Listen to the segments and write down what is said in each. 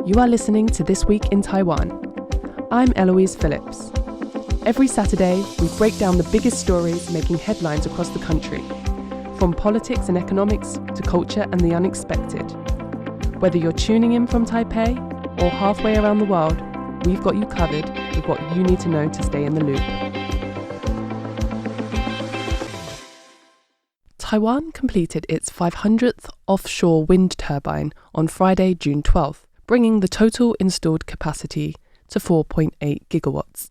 You are listening to This Week in Taiwan. I'm Eloise Phillips. Every Saturday, we break down the biggest stories making headlines across the country, from politics and economics to culture and the unexpected. Whether you're tuning in from Taipei or halfway around the world, we've got you covered with what you need to know to stay in the loop. Taiwan completed its 500th offshore wind turbine on Friday, June 12th, bringing the total installed capacity to 4.8 gigawatts.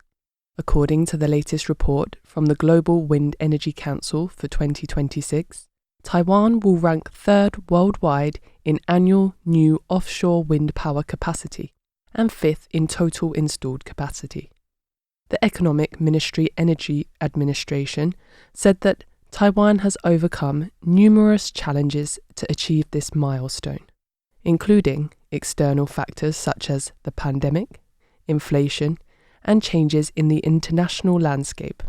According to the latest report from the Global Wind Energy Council for 2026, Taiwan will rank third worldwide in annual new offshore wind power capacity and fifth in total installed capacity. The Economic Ministry Energy Administration said that Taiwan has overcome numerous challenges to achieve this milestone, including external factors such as the pandemic, inflation, and changes in the international landscape.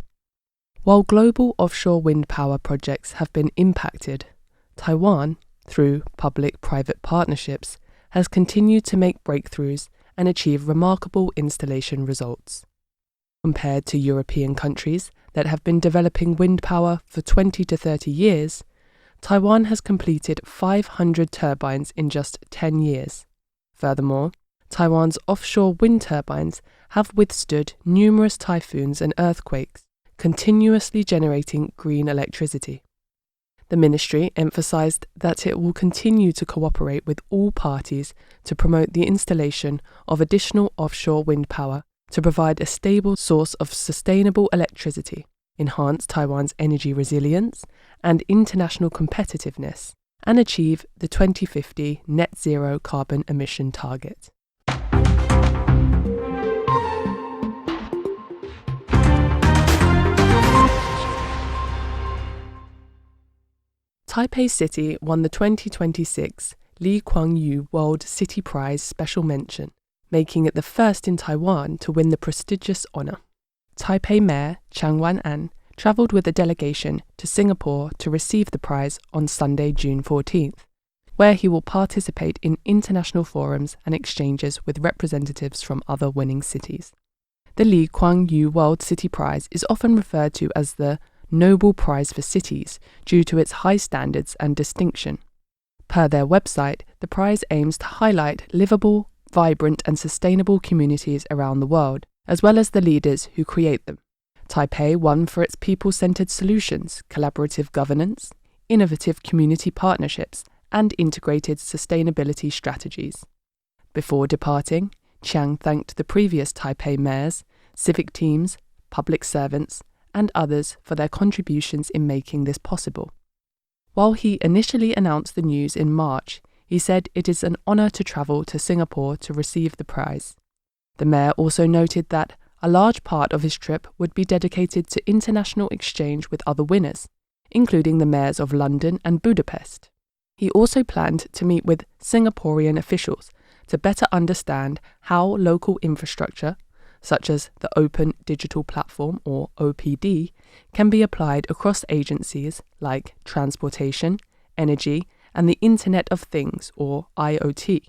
While global offshore wind power projects have been impacted, Taiwan, through public-private partnerships, has continued to make breakthroughs and achieve remarkable installation results. Compared to European countries that have been developing wind power for 20 to 30 years, Taiwan has completed 500 turbines in just 10 years. Furthermore, Taiwan's offshore wind turbines have withstood numerous typhoons and earthquakes, continuously generating green electricity. The ministry emphasized that it will continue to cooperate with all parties to promote the installation of additional offshore wind power to provide a stable source of sustainable electricity, enhance Taiwan's energy resilience and international competitiveness, and achieve the 2050 net zero carbon emission target. Taipei City won the 2026 Lee Kuan Yew World City Prize Special Mention, making it the first in Taiwan to win the prestigious honour. Taipei Mayor Chang Wan-an travelled with a delegation to Singapore to receive the prize on Sunday, June 14th, where he will participate in international forums and exchanges with representatives from other winning cities. The Lee Kuan Yew World City Prize is often referred to as the Nobel Prize for Cities due to its high standards and distinction. Per their website, the prize aims to highlight livable, vibrant and sustainable communities around the world, as well as the leaders who create them. Taipei won for its people-centered solutions, collaborative governance, innovative community partnerships, and integrated sustainability strategies. Before departing, Chiang thanked the previous Taipei mayors, civic teams, public servants, and others for their contributions in making this possible. While he initially announced the news in March, he said it is an honour to travel to Singapore to receive the prize. The mayor also noted that a large part of his trip would be dedicated to international exchange with other winners, including the mayors of London and Budapest. He also planned to meet with Singaporean officials to better understand how local infrastructure, such as the Open Digital Platform or OPD, can be applied across agencies like transportation, energy, and the Internet of Things or IoT.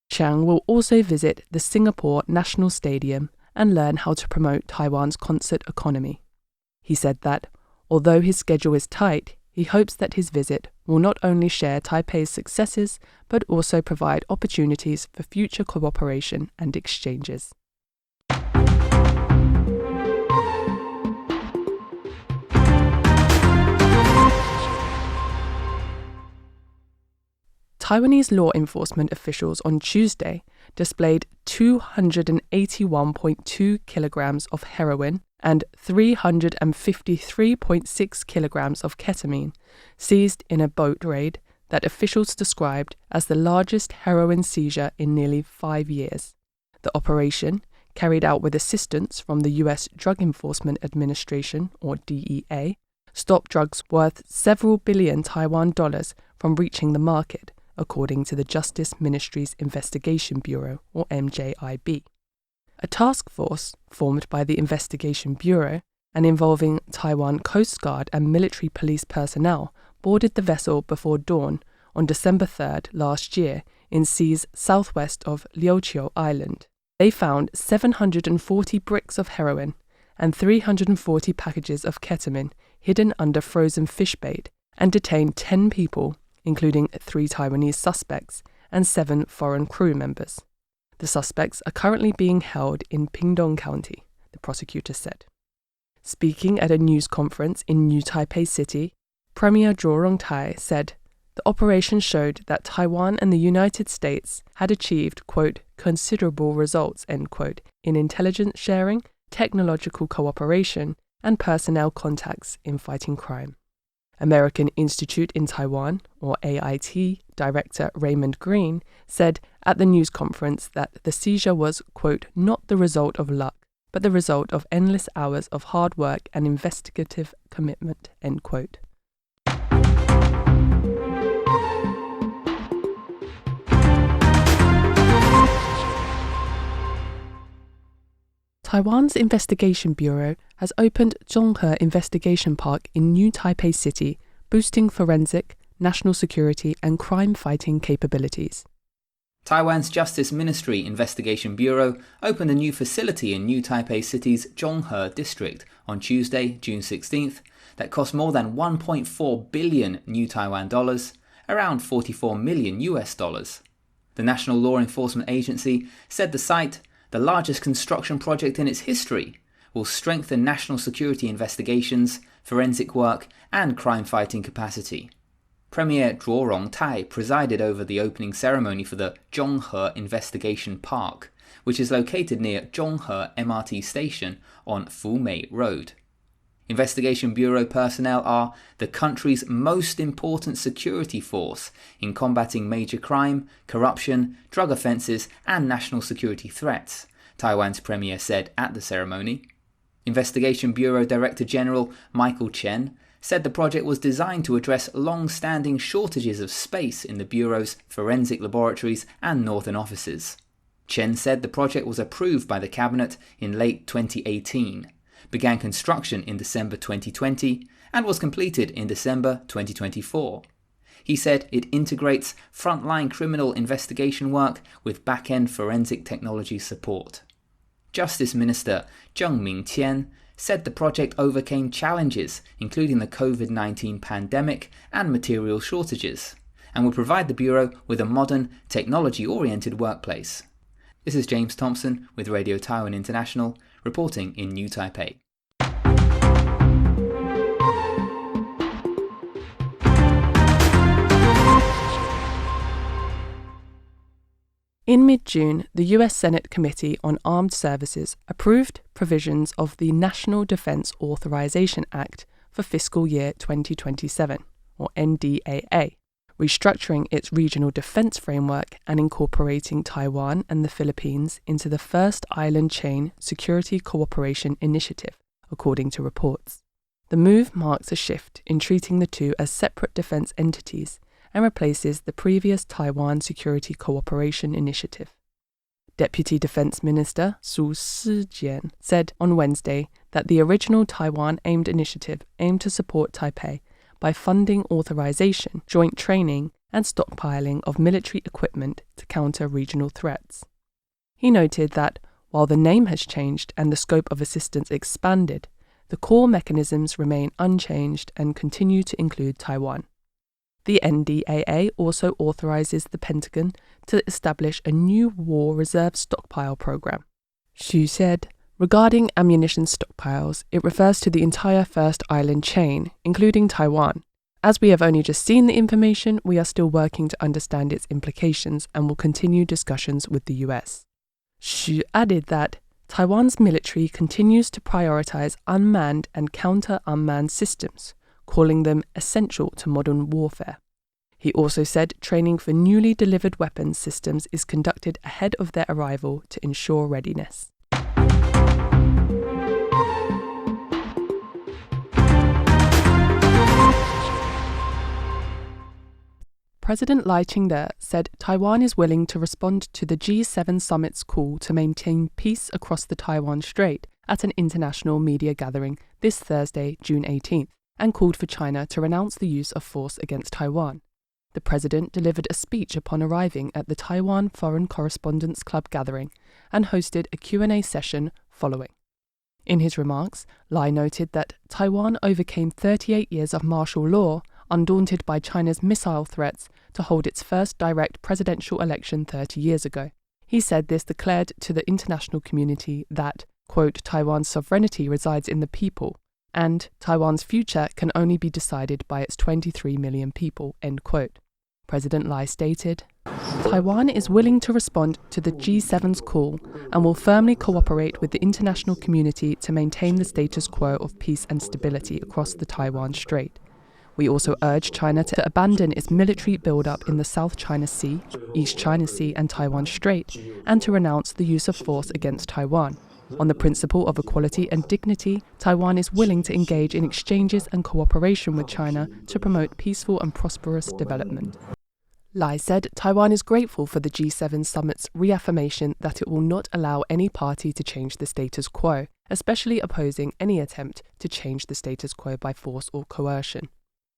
Chiang will also visit the Singapore National Stadium and learn how to promote Taiwan's concert economy. He said that, although his schedule is tight, he hopes that his visit will not only share Taipei's successes, but also provide opportunities for future cooperation and exchanges. Taiwanese law enforcement officials on Tuesday displayed 281.2 kilograms of heroin and 353.6 kilograms of ketamine seized in a boat raid that officials described as the largest heroin seizure in nearly 5 years. The operation, carried out with assistance from the U.S. Drug Enforcement Administration, or DEA, stopped drugs worth several billion Taiwan dollars from reaching the market, according to the Justice Ministry's Investigation Bureau, or MJIB. A task force, formed by the Investigation Bureau and involving Taiwan Coast Guard and military police personnel, boarded the vessel before dawn on December 3rd last year in seas southwest of Liuqiu Island. They found 740 bricks of heroin and 340 packages of ketamine hidden under frozen fish bait and detained 10 people, including 3 Taiwanese suspects and 7 foreign crew members. The suspects are currently being held in Pingdong County, the prosecutor said. Speaking at a news conference in New Taipei City, Premier Zhou Rongtai said the operation showed that Taiwan and the United States had achieved, quote, considerable results, end quote, in intelligence sharing, technological cooperation, and personnel contacts in fighting crime. American Institute in Taiwan, or AIT, Director Raymond Green, said at the news conference that the seizure was, quote, not the result of luck, but the result of endless hours of hard work and investigative commitment, end quote. Taiwan's Investigation Bureau has opened Zhonghe Investigation Park in New Taipei City, boosting forensic, national security and crime-fighting capabilities. Taiwan's Justice Ministry Investigation Bureau opened a new facility in New Taipei City's Zhonghe district on Tuesday, June 16th, that cost more than 1.4 billion new Taiwan dollars, around 44 million US dollars. The National Law Enforcement Agency said the site, the largest construction project in its history, will strengthen national security investigations, forensic work, and crime-fighting capacity. Premier Zhou Rongtai presided over the opening ceremony for the Zhonghe Investigation Park, which is located near Zhonghe MRT station on Fumei Road. Investigation Bureau personnel are the country's most important security force in combating major crime, corruption, drug offences and national security threats, Taiwan's premier said at the ceremony. Investigation Bureau Director General Michael Chen said the project was designed to address long-standing shortages of space in the Bureau's forensic laboratories and northern offices. Chen said the project was approved by the Cabinet in late 2018. Began construction in December 2020 and was completed in December 2024. He said it integrates frontline criminal investigation work with back-end forensic technology support. Justice Minister Zheng Mingqian said the project overcame challenges including the COVID-19 pandemic and material shortages and will provide the Bureau with a modern, technology-oriented workplace. This is James Thompson with Radio Taiwan International, reporting in New Taipei. In mid-June, the US Senate Committee on Armed Services approved provisions of the National Defense Authorization Act for fiscal year 2027, or NDAA, restructuring its regional defense framework and incorporating Taiwan and the Philippines into the First Island Chain Security Cooperation Initiative, according to reports. The move marks a shift in treating the two as separate defense entities and replaces the previous Taiwan Security Cooperation Initiative. Deputy Defense Minister Su Shijian said on Wednesday that the original Taiwan-aimed initiative aimed to support Taipei by funding authorization, joint training, and stockpiling of military equipment to counter regional threats. He noted that, while the name has changed and the scope of assistance expanded, the core mechanisms remain unchanged and continue to include Taiwan. The NDAA also authorizes the Pentagon to establish a new war reserve stockpile program. Xu said, regarding ammunition stockpiles, it refers to the entire First Island chain, including Taiwan. As we have only just seen the information, we are still working to understand its implications and will continue discussions with the US. Xu added that Taiwan's military continues to prioritize unmanned and counter-unmanned systems, calling them essential to modern warfare. He also said training for newly delivered weapons systems is conducted ahead of their arrival to ensure readiness. President Lai Ching-te said Taiwan is willing to respond to the G7 summit's call to maintain peace across the Taiwan Strait at an international media gathering this Thursday, June 18th, and called for China to renounce the use of force against Taiwan. The president delivered a speech upon arriving at the Taiwan Foreign Correspondents' Club gathering and hosted a Q&A session following. In his remarks, Lai noted that Taiwan overcame 38 years of martial law, undaunted by China's missile threats, to hold its first direct presidential election 30 years ago. He said this declared to the international community that, quote, Taiwan's sovereignty resides in the people, and Taiwan's future can only be decided by its 23 million people, end quote. President Lai stated, Taiwan is willing to respond to the G7's call and will firmly cooperate with the international community to maintain the status quo of peace and stability across the Taiwan Strait. We also urge China to abandon its military buildup in the South China Sea, East China Sea and Taiwan Strait, and to renounce the use of force against Taiwan. On the principle of equality and dignity, Taiwan is willing to engage in exchanges and cooperation with China to promote peaceful and prosperous development. Lai said Taiwan is grateful for the G7 summit's reaffirmation that it will not allow any party to change the status quo, especially opposing any attempt to change the status quo by force or coercion.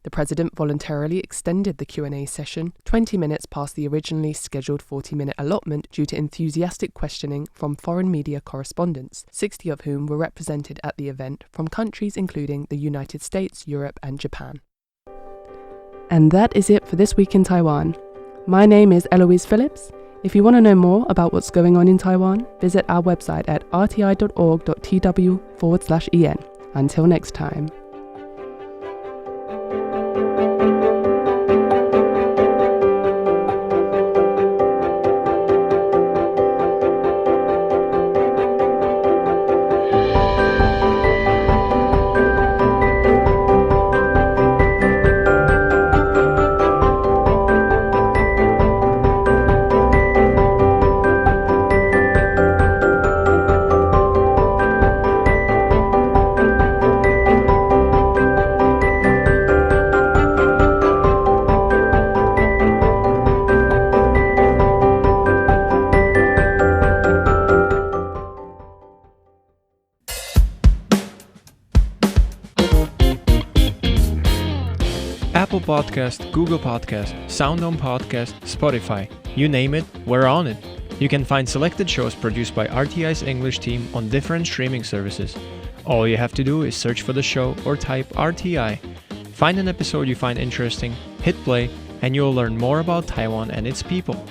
The president voluntarily extended the Q&A session 20 minutes past the originally scheduled 40-minute allotment due to enthusiastic questioning from foreign media correspondents, 60 of whom were represented at the event from countries including the United States, Europe and Japan. And that is it for This Week in Taiwan. My name is Eloise Phillips. If you want to know more about what's going on in Taiwan, visit our website at rti.org.tw/en. Until next time. Apple Podcast, Google Podcast, SoundOn Podcast, Spotify, you name it, we're on it. You can find selected shows produced by RTI's English team on different streaming services. All you have to do is search for the show or type RTI. Find an episode you find interesting, hit play, and you'll learn more about Taiwan and its people.